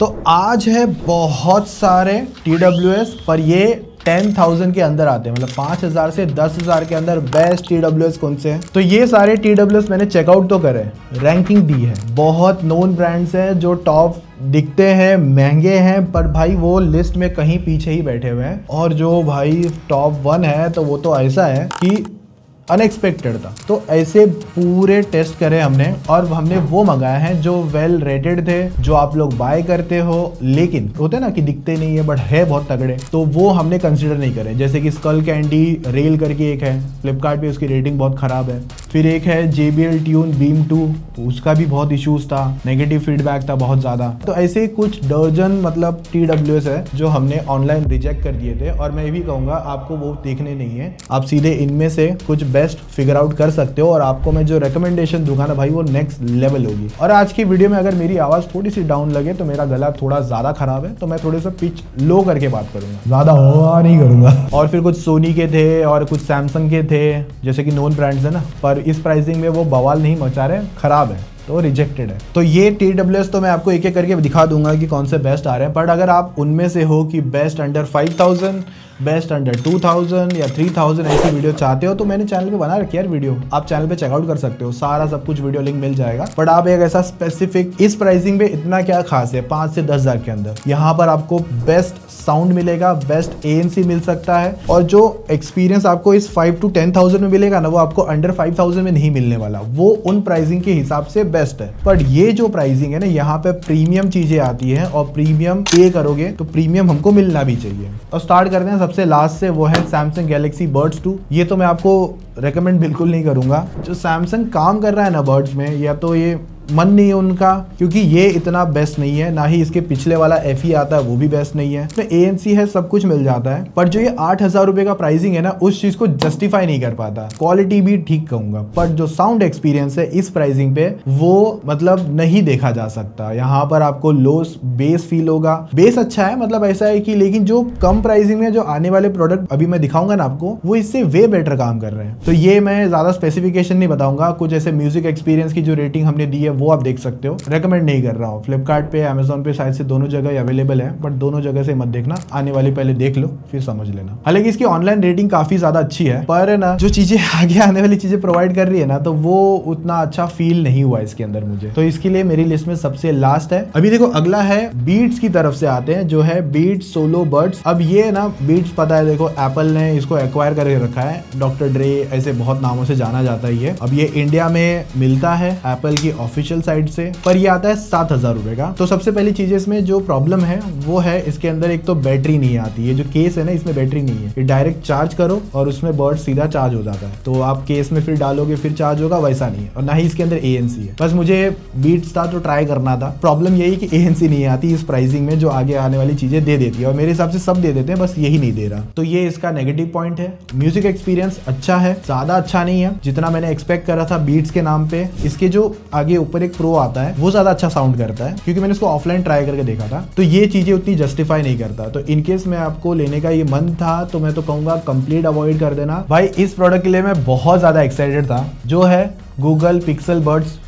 तो आज है बहुत सारे TWS, पर ये 10,000 के अंदर आते हैं, मतलब 5,000 से 10,000 के अंदर बेस्ट TWS कौन से हैं। तो ये सारे TWS मैंने चेकआउट तो करे, रैंकिंग दी है, बहुत नोन ब्रांड्स हैं जो टॉप दिखते हैं, महंगे हैं, पर भाई वो लिस्ट में कहीं पीछे ही बैठे हुए हैं। और जो भाई टॉप 1 है तो वो तो ऐसा है कि अनएक्सपेक्टेड था। तो ऐसे पूरे टेस्ट करे हमने, और हमने वो मंगाए हैं जो वेल रेटेड थे, जो आप लोग बाय करते हो, लेकिन होते ना कि दिखते नहीं है बट है बहुत तगड़े, तो वो हमने कंसिडर नहीं करे। जैसे कि स्कल कैंडी रेल करके एक है, फ्लिपकार्ट पे उसकी रेटिंग बहुत खराब है। फिर एक है JBL ट्यून बीम 2, उसका भी बहुत इश्यूज था, नेगेटिव फीडबैक था बहुत ज्यादा। तो ऐसे कुछ दर्जन मतलब TWS है जो हमने ऑनलाइन रिजेक्ट कर दिए थे, और मैं भी कहूंगा आपको वो देखने नहीं है, आप सीधे इनमें से कुछ बेस्ट फिगर आउट कर सकते हो, और आपको मैं जो रिकमेंडेशन दूंगा ना भाई वो नेक्स्ट लेवल होगी। और आज की वीडियो में अगर मेरी आवाज थोड़ी सी डाउन लगे तो मेरा गला थोड़ा ज्यादा खराब है, तो मैं थोड़े सा पिच लो करके बात करूंगा, ज्यादा हुआ नहीं करूंगा। और फिर कुछ सोनी के थे और कुछ सैमसंग के थे, जैसे कि नोन ब्रांड्स है ना, पर इस प्राइसिंग में वो बवाल नहीं मचा रहे, खराब है तो रिजेक्टेड है। तो ये TWS तो मैं आपको एक एक करके दिखा दूंगा कि कौन से बेस्ट आ रहे हैं, बट अगर आप उनमें से हो कि बेस्ट अंडर 5,000, बेस्ट अंडर 2,000 या 3,000 ऐसी वीडियो चाहते हो, तो मैंने चैनल पे बना रखी है यार वीडियो, आप चैनल पे चेकआउट कर सकते हो, सारा सब कुछ वीडियो लिंक मिल जाएगा। बट आप एक ऐसा स्पेसिफिक, इस प्राइसिंग पे इतना क्या खास है 5 से 10,000 के अंदर, यहाँ पर आपको बेस्ट साउंड मिलेगा, बेस्ट ANC मिल सकता है, और जो एक्सपीरियंस आपको इस 5 to 10,000 में मिलेगा ना, वो आपको अंडर 5,000 में नहीं मिलने वाला, वो उन प्राइसिंग के हिसाब से बेस्ट है। पर ये जो प्राइसिंग है ना, यहाँ पे प्रीमियम चीजें आती है, और प्रीमियम पे करोगे तो प्रीमियम हमको मिलना भी चाहिए। और स्टार्ट करते हैं सबसे लास्ट से, वो है सैमसंग गैलेक्सी बर्ड्स 2। ये तो मैं आपको रेकमेंड बिल्कुल नहीं करूंगा। जो सैमसंग काम कर रहा है ना बर्ड्स में, या तो ये मन नहीं है उनका, क्योंकि ये इतना बेस्ट नहीं है, ना ही इसके पिछले वाला FE आता है वो भी बेस्ट नहीं है। इसमें ANC है, सब कुछ मिल जाता है, पर जो ये 8,000 रुपए का प्राइसिंग है ना, उस चीज को जस्टिफाई नहीं कर पाता। क्वालिटी भी ठीक कहूंगा, पर जो साउंड एक्सपीरियंस है इस प्राइसिंग पे, वो मतलब नहीं देखा जा सकता। यहाँ पर आपको लो बेस फील होगा, बेस अच्छा है, मतलब ऐसा है कि, लेकिन जो कम प्राइसिंग में जो आने वाले प्रोडक्ट अभी मैं दिखाऊंगा ना आपको, वो इससे वे बेटर काम कर रहे हैं। तो ये मैं ज्यादा स्पेसिफिकेशन नहीं बताऊंगा, कुछ ऐसे म्यूजिक एक्सपीरियंस की जो रेटिंग हमने दी है वो आप देख सकते हो, रेकमेंड नहीं कर रहा हूँ। फ्लिपकार्ट पे, अमेजोन पे शायद से दोनों जगह अवेलेबल है, बट दोनों जगह से मत देखना, आने वाली पहले देख लो फिर समझ लेना। हालांकि इसकी ऑनलाइन रेटिंग काफी ज्यादा अच्छी है, पर ना जो चीजें आगे आने वाली चीजें प्रोवाइड कर रही है ना, तो वो उतना अच्छा फील नहीं हुआ इसके अंदर मुझे, तो इसके लिए मेरी लिस्ट में सबसे लास्ट है। अभी देखो अगला है बीट्स की तरफ से आते हैं, जो है बीट्स सोलो बड्स। अब ये ना बीट्स, पता है देखो एप्पल ने इसको एक्वायर करके रखा है, डॉक्टर ड्रे ऐसे बहुत नामों से जाना जाता है ये। अब ये इंडिया में मिलता है एप्पल की ऑफिशियल साइट से, पर ये आता है 7,000 रुपए का। तो सबसे पहली चीज इसमें जो प्रॉब्लम है वो है इसके अंदर एक तो बैटरी नहीं आती है, जो केस है ना इसमें बैटरी नहीं है, ये डायरेक्ट चार्ज करो और उसमें बर्ड सीधा चार्ज हो जाता है। तो आप केस में फिर डालोगे फिर चार्ज होगा, वैसा नहीं है। और ना ही इसके अंदर ANC है। बस मुझे बीट्स था तो ट्राई करना था, प्रॉब्लम यही कि ANC नहीं आती इस प्राइसिंग में, जो आगे आने वाली चीजें दे देती है, और मेरे हिसाब से सब दे देते हैं, बस यही नहीं दे रहा। तो ये इसका नेगेटिव पॉइंट है। म्यूजिक एक्सपीरियंस अच्छा है, ज्यादा अच्छा नहीं है जितना मैंने एक्सपेक्ट करा था बीट्स के नाम पे। इसके जो आगे ऊपर एक प्रो आता है वो ज्यादा अच्छा साउंड करता है, क्योंकि मैंने इसको ऑफलाइन ट्राई करके देखा था, तो ये चीजें उतनी जस्टिफाई नहीं करता। तो इनकेस में आपको लेने का ये मन था तो मैं तो कहूंगा कंप्लीट अवॉइड कर देना भाई। इस प्रोडक्ट के लिए मैं बहुत ज्यादा एक्साइटेड था, जो है गूगल पिक्सल बड्स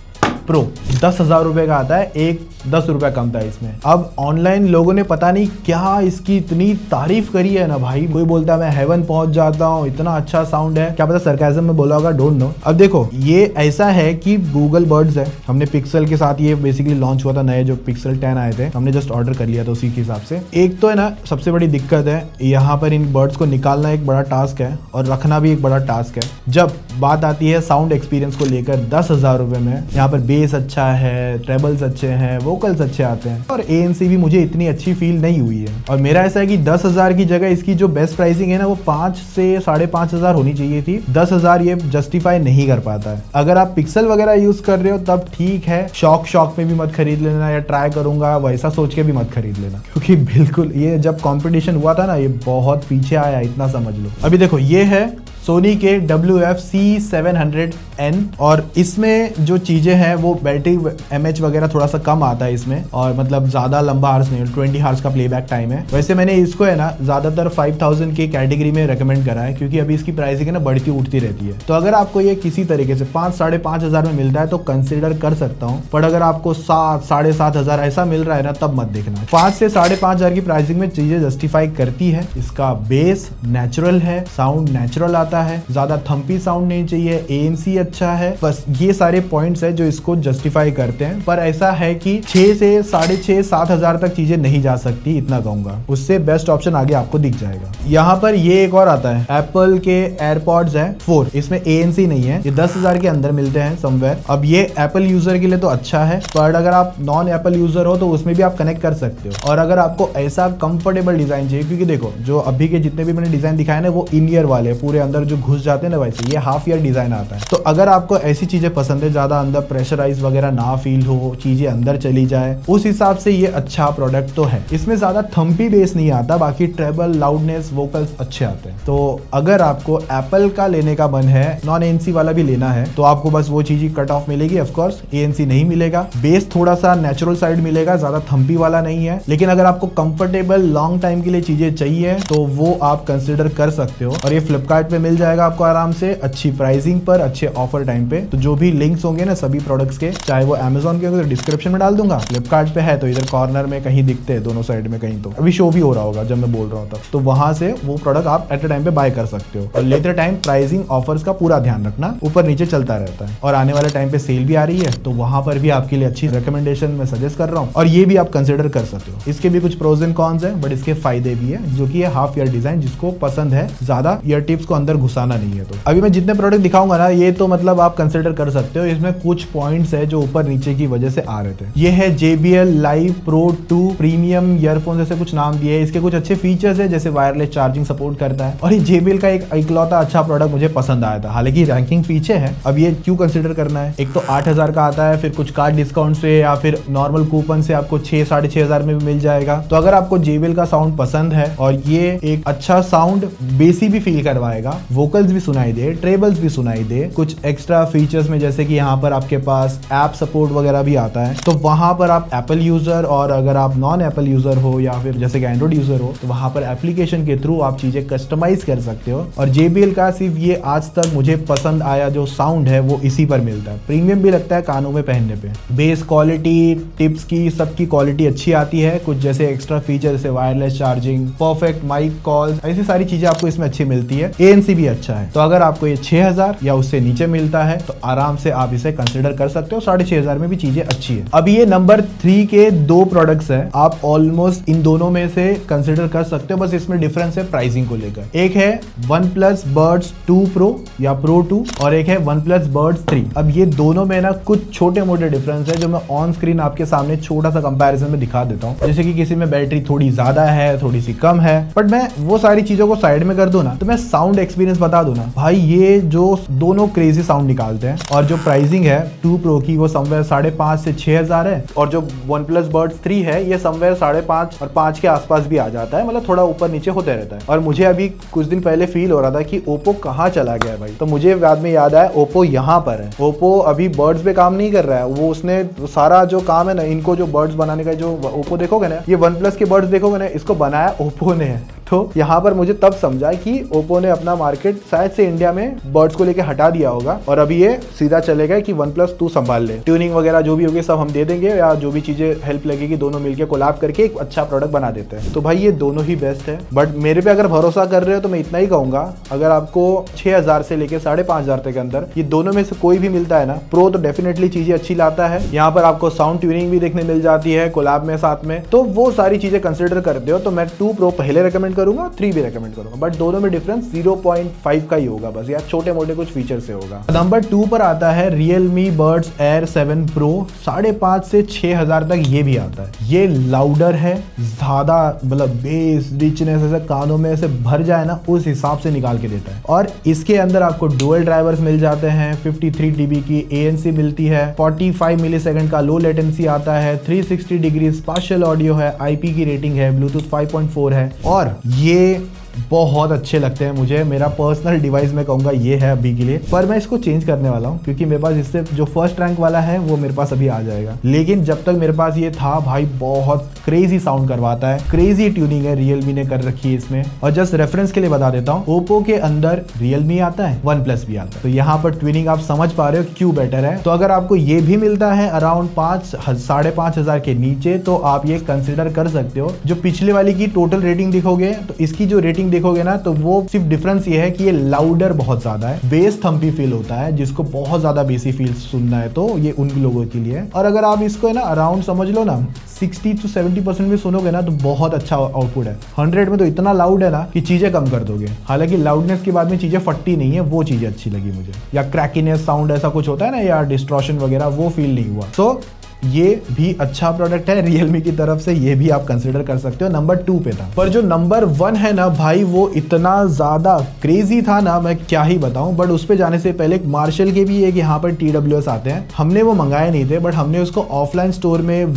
प्रो। 10,000 रुपए का आता है, एक 10 रुपया कम था इसमें। अब ऑनलाइन लोगों ने पता नहीं क्या इसकी इतनी तारीफ करी है ना भाई, कोई बोलता है मैं हेवन पहुंच जाता हूँ, इतना अच्छा साउंड है, क्या पता सरकाज़म में बोला होगा, डोंट नो। अब देखो ये ऐसा है कि गूगल बर्ड्स है, हमने पिक्सल के साथ ये बेसिकली लॉन्च हुआ था, नए जो पिक्सल 10 आए थे, हमने जस्ट ऑर्डर कर लिया था उसी के हिसाब से। एक तो है ना सबसे बड़ी दिक्कत है यहाँ पर इन बर्ड्स को निकालना एक बड़ा टास्क है, और रखना भी एक बड़ा टास्क है। जब बात आती है साउंड एक्सपीरियंस को लेकर 10,000 रुपए में, यहाँ पर बेस अच्छा है, ट्रेबल्स अच्छे हैं, वोकल्स अच्छे आते हैं, और ANC भी मुझे इतनी अच्छी फील नहीं हुई है। और मेरा ऐसा है कि 10,000 की जगह इसकी जो बेस्ट प्राइसिंग है ना, वो 5 से 5,500 होनी चाहिए थी। 10,000 ये जस्टिफाई नहीं कर पाता है। अगर आप पिक्सल वगैरह यूज कर रहे हो तब ठीक है, शौक में भी मत खरीद लेना, या ट्राई करूंगा वैसा सोच के भी मत खरीद लेना, क्योंकि बिल्कुल ये जब कॉम्पिटिशन हुआ था ना, ये बहुत पीछे आया, इतना समझ लो। अभी देखो ये है सोनी के WF-C700N, और इसमें जो चीजें हैं वो बैटरी mAh वगैरह थोड़ा सा कम आता है इसमें, और मतलब ज्यादा लंबा हार्स नहीं, 20 हार्स का प्लेबैक टाइम है। वैसे मैंने इसको है ना ज्यादातर 5000 की कैटेगरी में रेकमेंड करा है, क्योंकि अभी इसकी प्राइसिंग है ना बढ़ती उठती रहती है। तो अगर आपको ये किसी तरीके से 5-5.5 में मिलता है तो कंसिडर कर सकता हूँ, पर अगर आपको 7-7.5 ऐसा मिल रहा है ना तब मत देखना। 5 से 5.5 की प्राइसिंग में चीजें जस्टिफाई करती है। इसका बेस नेचुरल है, साउंड नेचुरल आता है, ज्यादा थम्पी साउंड नहीं चाहिए, ANC अच्छा है, बस ये सारे पॉइंट्स है जो इसको जस्टिफाई करते हैं। पर ऐसा है कि 6 से 6.5-7 हजार तक चीजें नहीं जा सकती, इतना कहूंगा। उससे बेस्ट ऑप्शन आगे आपको दिख जाएगा। यहाँ पर ये एक और आता है, एप्पल के एयरपॉड्स है 4, इसमें ANC नहीं है, ये 10,000 के अंदर मिलते हैं समवेयर। अब ये एप्पल यूजर के लिए तो अच्छा है, पर अगर आप नॉन एप्पल यूजर हो तो उसमें भी आप कनेक्ट कर सकते हो। और अगर आपको ऐसा कंफर्टेबल डिजाइन चाहिए, क्योंकि देखो जो अभी के जितने भी मैंने डिजाइन दिखाए ना वो इन ईयर वाले, पूरे अंदर जो घुस जाते हैं ना, वैसे ये हाफ ईयर डिजाइन आता है। तो अगर आपको ऐसी चीजें पसंद है, ज्यादा अंदर प्रेशराइज वगैरह ना फील हो, चीजें अंदर चली जाए, उस हिसाब से ये अच्छा प्रोडक्ट तो है। इसमें ज्यादा थम्पी बेस नहीं आता, बाकी ट्रेबल, लाउडनेस, वोकल्स अच्छे आते हैं। तो अगर आपको एप्पल का लेने का मन है, नॉन ANC वाला भी लेना है, तो आपको बस वो चीज कट ऑफ मिलेगी। ऑफ कोर्स ANC नहीं मिलेगा, बेस थोड़ा सा नेचुरल साइड मिलेगा, ज्यादा थम्पी वाला नहीं है। लेकिन अगर आपको कंफर्टेबल लॉन्ग टाइम के लिए चीजें चाहिए तो वो आप कंसिडर कर सकते हो, और ये फ्लिपकार्ट पे मिल जाएगा आपको आराम से, अच्छी प्राइसिंग पर, अच्छे ऑफर टाइम पे। तो जो भी लिंक्स होंगे ना सभी प्रोडक्ट्स के, चाहे वो Amazon के होंगे तो डिस्क्रिप्शन में डाल दूंगा, फ्लिपकार्ट पे है तो इधर कॉर्नर में कहीं दिखते हैं, दोनों साइड में कहीं, तो अभी शो भी हो रहा होगा जब मैं बोल रहा हूँ तब, तो वहां से वो प्रोडक्ट आप एट अ टाइम पे बाय कर सकते हो। और लेते टाइम प्राइसिंग ऑफर्स का पूरा ध्यान रखना, ऊपर नीचे चलता रहता है। और आने वाले टाइम पे सेल भी आ रही है, तो वहां पर भी आपके लिए अच्छी रिकमेंडेशन मैं सजेस्ट कर रहा हूँ, और ये भी आप कंसिडर कर सकते हो। इसके भी कुछ प्रोज एंड कॉन्स है, बट इसके फायदे भी है, जो कि है हाफ ईयर डिजाइन, जिसको पसंद है ज्यादा ईयर टिप्स को अंदर घुसाना नहीं है। तो अभी मैं जितने प्रोडक्ट दिखाऊंगा ना, ये तो मतलब आप कंसिडर कर सकते हो। इसमें कुछ पॉइंट्स है जो ऊपर नीचे की वजह से आ रहे थे। ये है JBL Live Pro 2 premium earphone, जैसे कुछ नाम दिए है। इसके कुछ अच्छे फीचर्स है, जैसे वायरलेस चार्जिंग सपोर्ट करता है, और ये JBL का एक इकलौता अच्छा प्रोडक्ट मुझे पसंद आया था। हालांकि रैंकिंग पीछे है, अब ये क्यों कंसिडर करना है, एक तो 8,000 का आता है, फिर कुछ कार्ड डिस्काउंट से या फिर नॉर्मल कूपन से आपको 6-6.5 में भी मिल जाएगा। तो अगर आपको JBL का साउंड पसंद है, और ये एक अच्छा साउंड बेसी भी फील करवाएगा, वोकल्स भी सुनाई दे, ट्रेबल्स भी सुनाई दे, कुछ एक्स्ट्रा फीचर्स में जैसे कि यहाँ पर आपके पास ऐप सपोर्ट वगैरह भी आता है, तो वहां पर आप एप्पल यूजर, और अगर आप नॉन एप्पल यूजर हो या फिर जैसे कि एंड्रॉइड यूजर हो, तो वहां पर एप्लीकेशन के थ्रू आप चीजें कस्टमाइज कर सकते हो। और JBL का सिर्फ ये आज तक मुझे पसंद आया जो साउंड है वो इसी पर मिलता है। प्रीमियम भी लगता है कानों में पहनने पे, बेस क्वालिटी, टिप्स की सबकी क्वालिटी अच्छी आती है। कुछ जैसे एक्स्ट्रा फीचर जैसे wireless charging, perfect mic calls, ऐसी सारी चीजें आपको इसमें अच्छी मिलती है। ANC भी अच्छा है। तो अगर आपको ये 6,000 या उससे नीचे मिलता है तो आराम से आप इसे कंसिडर कर सकते हो। 6,500 में भी चीजें अच्छी है। अब ये नंबर 3 के 2 प्रोडक्ट्स है, आप ऑलमोस्ट इन दोनों में से कंसिडर कर सकते हो, बस इसमें डिफरेंस है प्राइसिंग को लेकर। एक है OnePlus Buds 2 Pro या Pro 2, और एक है OnePlus Buds 3। अब ये दोनों में ना कुछ छोटे मोटे डिफरेंस है जो मैं ऑन स्क्रीन आपके सामने छोटा सा कंपैरिजन में दिखा देता हूँ। जैसे कि किसी में बैटरी थोड़ी ज्यादा है, थोड़ी सी कम है, बट मैं वो सारी चीजों को साइड में कर दूं ना, तो मैं साउंड एक्सपीरियंस बता दूं ना, भाई ये जो दोनों क्रेजी साउंड निकालते हैं। और जो प्राइसिंग है 2 Pro की वो समवेयर 5,500 से 6,000 है, और जो OnePlus Buds 3 है ये समवेयर 5,500 और 5 के आसपास भी आ जाता है, मतलब थोड़ा ऊपर नीचे होते रहता है। और मुझे अभी कुछ दिन पहले फील हो रहा था कि ओप्पो कहाँ चला गया भाई, तो मुझे बाद में याद आया ओप्पो यहाँ पर है। ओप्पो अभी बर्ड्स पे काम नहीं कर रहा है, वो उसने सारा जो काम है ना, इनको जो बर्ड्स बनाने का, जो ओप्पो देखोगे ना, ये OnePlus के बर्ड्स देखोगे ना, इसको बनाया ओप्पो ने है। तो यहाँ पर मुझे तब समझा कि ओप्पो ने अपना मार्केट शायद से इंडिया में बर्ड्स को लेके हटा दिया होगा, और अभी ये सीधा चलेगा कि OnePlus तू संभाल ले, ट्यूनिंग वगैरह जो भी होगी सब हम दे देंगे, या जो भी चीजें हेल्प लगेगी दोनों मिलके कोलैब करके एक अच्छा प्रोडक्ट बना देते हैं। तो भाई ये दोनों ही बेस्ट है, बट मेरे पे अगर भरोसा कर रहे हो तो मैं इतना ही कहूंगा, अगर आपको 6,000 से लेके 5,500 तक के अंदर ये दोनों में से कोई भी मिलता है ना, प्रो तो डेफिनेटली चीजें अच्छी लाता है। यहाँ पर आपको साउंड ट्यूनिंग भी देखने मिल जाती है कोलैब में साथ में, तो वो सारी चीजें कंसिडर करते हो तो मैं 2 Pro पहले रेकमेंड करूंगा, 3 भी रेकमेंड करूंगा, बट दोनों में डिफरेंस 0.5 का ही होगा बस, या छोटे मोटे कुछ फीचर से होगा। नंबर 2 पर आता है Realme Buds Air 7 Pro, 5,500 से 6,000 तक ये भी आता है। ये लाउडर है, ज्यादा मतलब बेस रिचनेस ऐसे कानों में ऐसे भर जाए ना, उस हिसाब से निकाल के देता है। और इसके अंदर आपको डुअल ड्राइवर्स मिल जाते हैं, 53 dB की ANC मिलती है, 45 मिलीसेकंड का लो लेटेंसी आता है, 360 डिग्री स्पेशल ऑडियो है, IP की रेटिंग है, ब्लूटूथ 5.4 है, और ये बहुत अच्छे लगते हैं मुझे। मेरा पर्सनल डिवाइस मैं कहूँगा ये है अभी के लिए, पर मैं इसको चेंज करने वाला हूँ क्योंकि मेरे पास इससे जो फर्स्ट रैंक वाला है वो मेरे पास अभी आ जाएगा। लेकिन जब तक मेरे पास ये था भाई, बहुत क्रेजी साउंड करवाता है, क्रेजी ट्यूनिंग है रियलमी ने कर रखी है इसमें। और जस्ट रेफरेंस के लिए बता देता हूँ, ओप्पो के अंदर रियलमी आता है, वन प्लस भी आता है, तो यहाँ पर ट्यूनिंग आप समझ पा रहे हो क्यों बेटर है। तो अगर आपको ये भी मिलता है अराउंड 5,500 के नीचे, तो आप ये कंसिडर कर सकते हो। जो पिछले वाली की टोटल रेटिंग देखोगे तो इसकी जो रेटिंग देखोगे ना, तो वो सिर्फ डिफरेंस ये है कि ये लाउडर बहुत ज्यादा है, बेस थम्पी फील होता है। जिसको बहुत ज्यादा बेसी फील सुनना है तो ये उन लोगों के लिए। और अगर आप इसको है ना अराउंड समझ लो ना 60 to 70% भी सुनोगे ना, तो बहुत अच्छा आउटपुट है। 100 में तो इतना लाउड है ना कि चीजें कम कर दोगे। हालांकि लाउडनेस के बाद में चीजें फटती नहीं है, वो चीजें अच्छी लगी मुझे। या क्रैकीनेस साउंड ऐसा कुछ होता है ना, या डिस्ट्रॉशन वगैरह, वो फील नहीं हुआ। तो ये भी अच्छा प्रोडक्ट है रियलमी की तरफ से, ये भी आप कंसिडर कर सकते हो। नंबर 2 पे था, पर जो नंबर 1 है ना भाई, वो इतना ज्यादा क्रेजी था ना, मैं क्या ही बताऊं। बट उस पे जाने से पहले मार्शल के भी एक यहाँ पर TWS आते हैं। हमने वो मंगाए नहीं थे, बट हमने उसको ऑफलाइन स्टोर में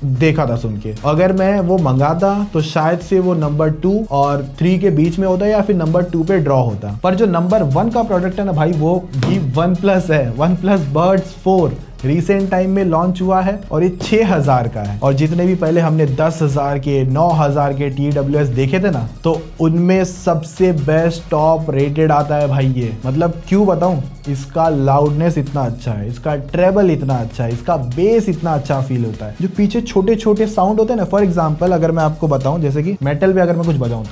देखा था सुन के। अगर मैं वो मंगाता तो शायद से वो नंबर 2 और 3 के बीच में होता, या फिर नंबर 2 पे ड्रॉ होता। पर जो नंबर 1 का प्रोडक्ट है ना भाई, वो भी वन प्लस है। One plus birds 4 recent time में लॉन्च हुआ है और ये 6000 का है। और जितने भी पहले हमने 10,000 के 9,000 के TWS देखे थे ना, तो उनमें सबसे बेस्ट टॉप रेटेड आता है भाई ये। मतलब क्यों बताऊं, इसका लाउडनेस इतना अच्छा है, इसका ट्रेबल इतना अच्छा है, इसका बेस इतना अच्छा फील होता है। जो पीछे छोटे छोटे साउंड होते हैं ना, फॉर एग्जाम्पल अगर मैं आपको बताऊं, जैसे कि मेटल पे अगर मैं कुछ बजाऊं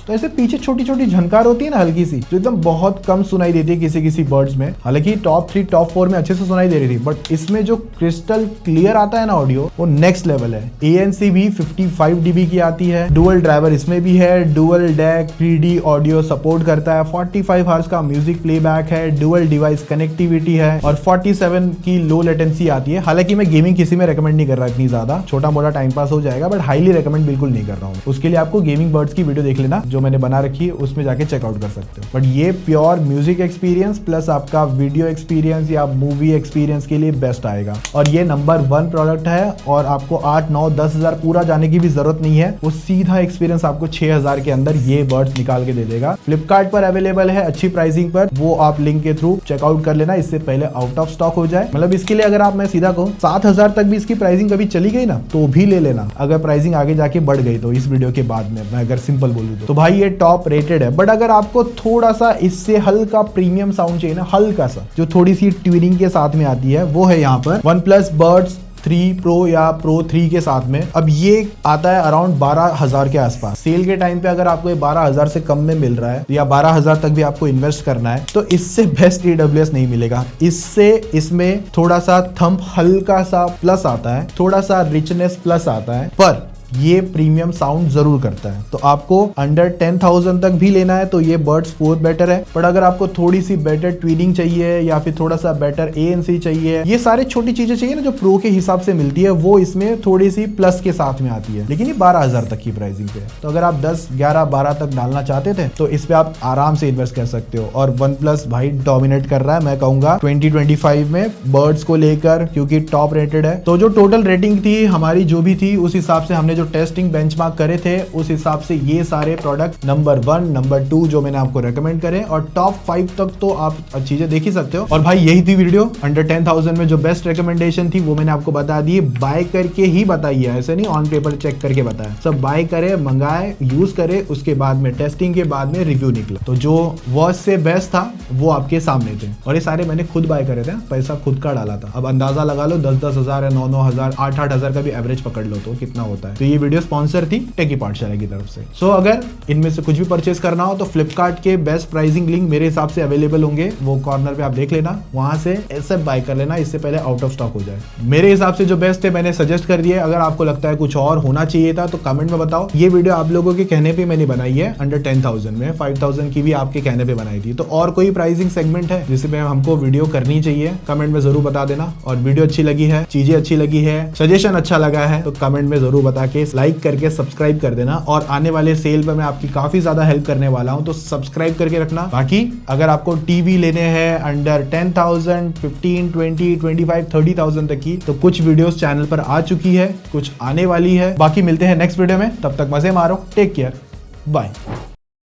तो ऐसे पीछे छोटी छोटी झनकार होती है ना हल्की सी, जो एकदम बहुत कम सुनाई देती है किसी किसी बर्ड्स में। हालांकि टॉप 3 टॉप 4 में अच्छे से सुनाई दे रही थी, बट इसमें जो क्रिस्टल क्लियर आता है ना ऑडियो, वो नेक्स्ट लेवल है। ANC भी 55 dB की आती है, डुअल ड्राइवर इसमें भी है, dual deck 3D audio support करता है, 45 हर्ट्ज का म्यूजिक प्लेबैक है, डुअल डिवाइस कनेक्टिविटी है, और 47 की लो लेटेंसी आती है। हालांकि मैं गेमिंग किसी में रेकमेंड नहीं कर रहा इतनी ज्यादा, छोटा मोटा टाइम पास हो जाएगा, बट हाईली रेकमेंड बिल्कुल नहीं कर रहा हूँ। उसके लिए आपको गेमिंग बर्ड्स की वीडियो देख लेना, जो मैंने बना रखी है, उसमें जाके चेकआउट कर सकते हो। बट ये प्योर म्यूजिक एक्सपीरियंस प्लस आपका वीडियो एक्सपीरियंस या मूवी एक्सपीरियंस के लिए बेस्ट आएगा। और ये नंबर 1 प्रोडक्ट है, और आपको 8, 9, 10 हजार पूरा जाने की भी जरूरत नहीं है। वो सीधा एक्सपीरियंस आपको 6000 के अंदर ये बर्ड्स निकाल के दे देगा। फ्लिपकार्ट पर अवेलेबल है अच्छी प्राइसिंग पर, वो आप लिंक के थ्रू चेकआउट कर लेना, इससे पहले आउट ऑफ स्टॉक हो जाए। मतलब इसके लिए अगर आप, मैं सीधा कहूँ 7000 तक भी इसकी प्राइसिंग कभी चली गई ना, तो भी ले लेना। अगर प्राइसिंग आगे जाके बढ़ गई तो इस वीडियो के बाद में, मैं अगर सिंपल बोलूँ तो भाई ये टॉप रेटेड है। बट अगर आपको थोड़ा सा इससे हल्का प्रीमियम साउंड चाहिए ना, हल्का सा, जो थोड़ी सी ट्यूनिंग के साथ में आती है, वो है यहाँ पर OnePlus Buds 3 Pro या Pro 3 के साथ में। अब ये आता है अराउंड 12,000 के आसपास। सेल के टाइम पे अगर आपको ये 12,000 से कम में मिल रहा है, या 12,000 तक भी आपको इन्वेस्ट करना है, तो इससे बेस्ट TWS नहीं मिलेगा। इससे इसमें थोड़ा सा थंप हल्का सा प्लस आता है, थोड़ा सा रिचनेस प्लस आता है, पर ये प्रीमियम साउंड जरूर करता है। तो आपको अंडर 10,000 तक भी लेना है तो ये बर्ड्स 4 बेटर है। पर अगर आपको थोड़ी सी बेटर ट्यूनिंग चाहिए, या फिर थोड़ा सा बेटर ANC चाहिए, ये सारी छोटी चीजें चाहिए ना जो प्रो के हिसाब से मिलती है, वो इसमें थोड़ी सी प्लस के साथ में आती है। लेकिन ये 12,000 तक की प्राइसिंग पे है, तो अगर आप 10, 11, 12 तक डालना चाहते थे तो इस पे आप आराम से इन्वेस्ट कर सकते हो। और OnePlus भाई डोमिनेट कर रहा है, मैं कहूंगा 2025 में बर्ड्स को लेकर, क्योंकि टॉप रेटेड है। तो जो टोटल रेटिंग थी हमारी जो भी थी, उस हिसाब से हमने जो टेस्टिंग बेंचमार्क करे थे, उस हिसाब से ये सारे प्रोडक्ट नंबर 1, नंबर 2 जो मैंने आपको रेकमेंड करे, और टॉप 5 तक तो आप चीजें देख ही सकते हो। और भाई यही थी वीडियो। अंडर 10,000 में जो बेस्ट रिकमेंडेशन थी वो मैंने आपको बता दी। बाय करके ही बताई है, ऐसे नहीं ऑन पेपर चेक करके बताया। सब बाय करे, मंगाए, यूज करे, उसके बाद में टेस्टिंग के बाद में रिव्यू निकला। तो जो वर्स्ट से बेस्ट था वो आपके सामने थे, और ये सारे मैंने खुद बाय करे थे, पैसा खुद का डाला था। अब अंदाजा लगा लो 10-10 हजार या 9-9 हजार, 8-8 हजार का भी एवरेज पकड़ लो तो कितना होता है। तो ये वीडियो स्पॉन्सर थी टेकी पाठशाला की तरफ से। सो अगर इनमें से कुछ भी परचेस करना हो तो फ्लिपकार्ट के बेस्ट प्राइसिंग लिंक मेरे हिसाब से अवेलेबल होंगे, वो कॉर्नर पे आप देख लेना, वहां से ऐसे बाय कर लेना, इससे पहले आउट ऑफ स्टॉक हो जाए। मेरे हिसाब से जो बेस्ट थे मैंने सजेस्ट कर दिए। अगर आपको लगता है कुछ और होना चाहिए था तो कमेंट में बताओ। ये वीडियो आप लोगों के कहने पे मैंने बनाई है, अंडर 10,000 में 5,000 की भी आपके कहने पे बनाई थी। तो और कोई प्राइसिंग सेगमेंट है जिसमें हमको वीडियो करनी चाहिए, कमेंट में जरूर बता देना। और वीडियो अच्छी लगी है, चीजें अच्छी लगी है, सजेशन अच्छा लगा है, तो कमेंट में जरूर बता के लाइक करके सब्सक्राइब कर देना। और आने वाले सेल पर मैं आपकी काफी ज्यादा हेल्प करने वाला हूं, तो सब्सक्राइब करके रखना। बाकी अगर आपको टीवी लेने हैं अंडर 10,000, 15, 20, 25, 30,000 तक की, तो कुछ वीडियोस चैनल पर आ चुकी है, कुछ आने वाली है। बाकी मिलते हैं नेक्स्ट वीडियो में, तब तक मजे मारो, टेक केयर। बाय।